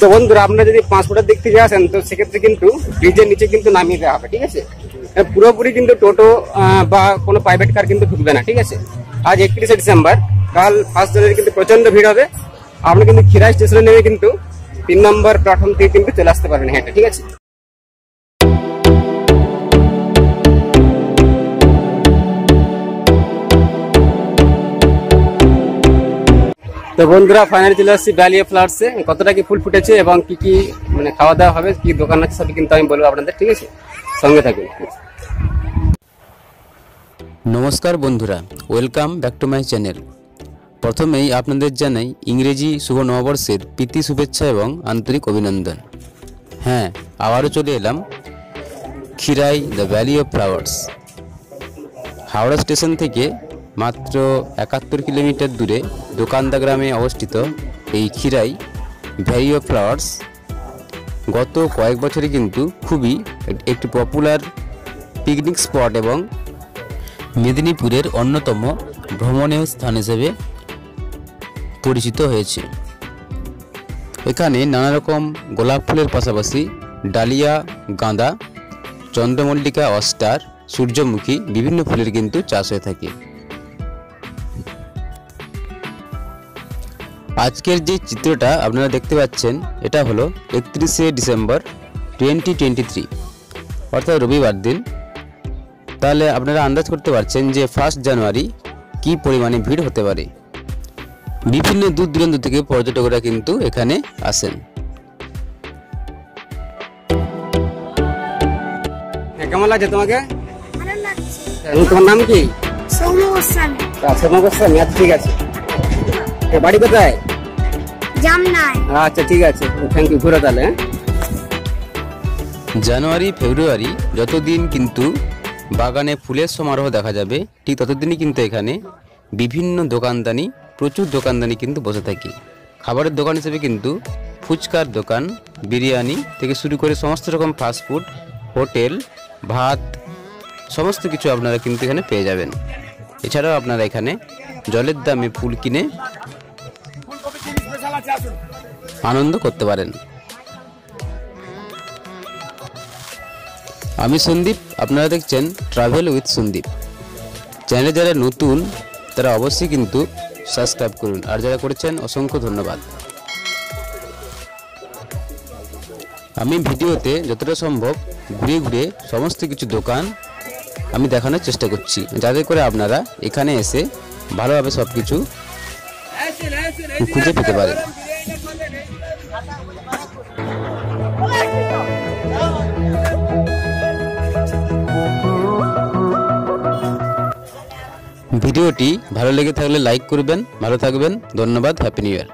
তো বন্ধুরা আপনারা যদি 5 ফুটের দিক থেকে আসেন তো সেক্ষেত্রে কিন্তু ব্রিজের নিচে কিন্তু নামিয়ে দেওয়া হবে, ঠিক আছে। পুরোপুরি কিন্তু টোটো বা কোনো প্রাইভেট কার কিন্তু ঢুকবে না, ঠিক আছে। আজ 31শে ডিসেম্বর, কাল 1 জানুয়ারি কিন্তু প্রচন্ড ভিড় হবে। আপনি কিন্তু খিরাই স্টেশনে নেমে কিন্তু 3 নম্বর প্ল্যাটফর্ম থেকে কিন্তু চলে আসতে পারবেন হেঁটে, ঠিক আছে। তো বন্ধুরা ফাইনালি চলে আসছি ভ্যালি অফ ফ্লাওয়ার্সে। কতটা কি ফুল ফুটেছে এবং কি কি মানে খাওয়া দাওয়া হবে, কি দোকান আছে সবই কিন্তু আমি বলবো আপনাদের, ঠিক আছে, সঙ্গে থাকুন। নমস্কার বন্ধুরা, welcome back to my channel. প্রথমেই আপনাদের জানাই ইংরেজি শুভ নববর্ষের প্রীতি শুভেচ্ছা এবং আন্তরিক অভিনন্দন। হ্যাঁ, আবারও চলে এলাম Khirai the valley of flowers. Howrah station থেকে মাত্র 71 কিলোমিটার দূরে দোকানদা গ্রামে অবস্থিত এই খিরাই ভ্যালি অফ ফ্লাওয়ার্স গত কয়েক বছরে কিন্তু খুবই একটি পপুলার পিকনিক স্পট এবং মেদিনীপুরের অন্যতম ভ্রমণীয় স্থান হিসেবে পরিচিত হয়েছে। এখানে নানা রকম গোলাপ ফুলের পাশাপাশি ডালিয়া, গাঁদা, চন্দ্রমল্লিকা, অস্টার, সূর্যমুখী বিভিন্ন ফুলের কিন্তু চাষ হয়ে থাকে। আজকের যে চিত্রটা আপনারা দেখতে পাচ্ছেন এটা হলো 31শে ডিসেম্বর 2023, অর্থাৎ রবিবার দিন। তাহলে আপনারা আন্দাজ করতে পারছেন যে 1 জানুয়ারি কি পরিমাণে ভিড় হতে পারে। বিভিন্ন দূর দূরান্ত থেকে পর্যটকরা কিন্তু এখানে আসেন। কেমন লাগছে তোমাকে? তোমার নাম কি? সৌম্য গোস্বামী। সৌম্য গোস্বামী, আচ্ছা ঠিক আছে। বাড়ি কোথায়? জামনায়। আচ্ছা ঠিক আছে, থ্যাংক ইউ। ঘুরে তাহলে। জানুয়ারি ফেব্রুয়ারি যতদিন কিন্তু বাগানে ফুলের সমারোহ দেখা যাবে, ঠিক ততদিনই কিন্তু এখানে বিভিন্ন দোকানদানি, প্রচুর দোকানদানি কিন্তু বসে থাকে। খাবারের দোকান হিসেবে কিন্তু ফুচকার দোকান, বিরিয়ানি থেকে শুরু করে সমস্ত রকম ফাস্টফুড, হোটেল, ভাত, সমস্ত কিছু আপনারা কিন্তু এখানে পেয়ে যাবেন। এছাড়াও আপনারা এখানে জলের দামে ফুল কিনে আনন্দ করতে পারেন। আমি সন্দীপ, আপনারা দেখছেন ট্রাভেল উইথ সন্দীপ। চ্যানেলে যারা নতুন তারা অবশ্যই কিন্তু সাবস্ক্রাইব করুন, আর যারা করেছেন অসংখ্য ধন্যবাদ। আমি ভিডিওতে যতটা সম্ভব ঘুরে ঘুরে সমস্ত কিছু দোকান আমি দেখানোর চেষ্টা করছি, যাতে করে আপনারা এখানে এসে ভালোভাবে সব কিছু খুঁজে পেতে পারেন। ভিডিওটি ভালো লেগে থাকলে লাইক করবেন। ভালো থাকবেন, ধন্যবাদ, হ্যাপি নিউ ইয়ার।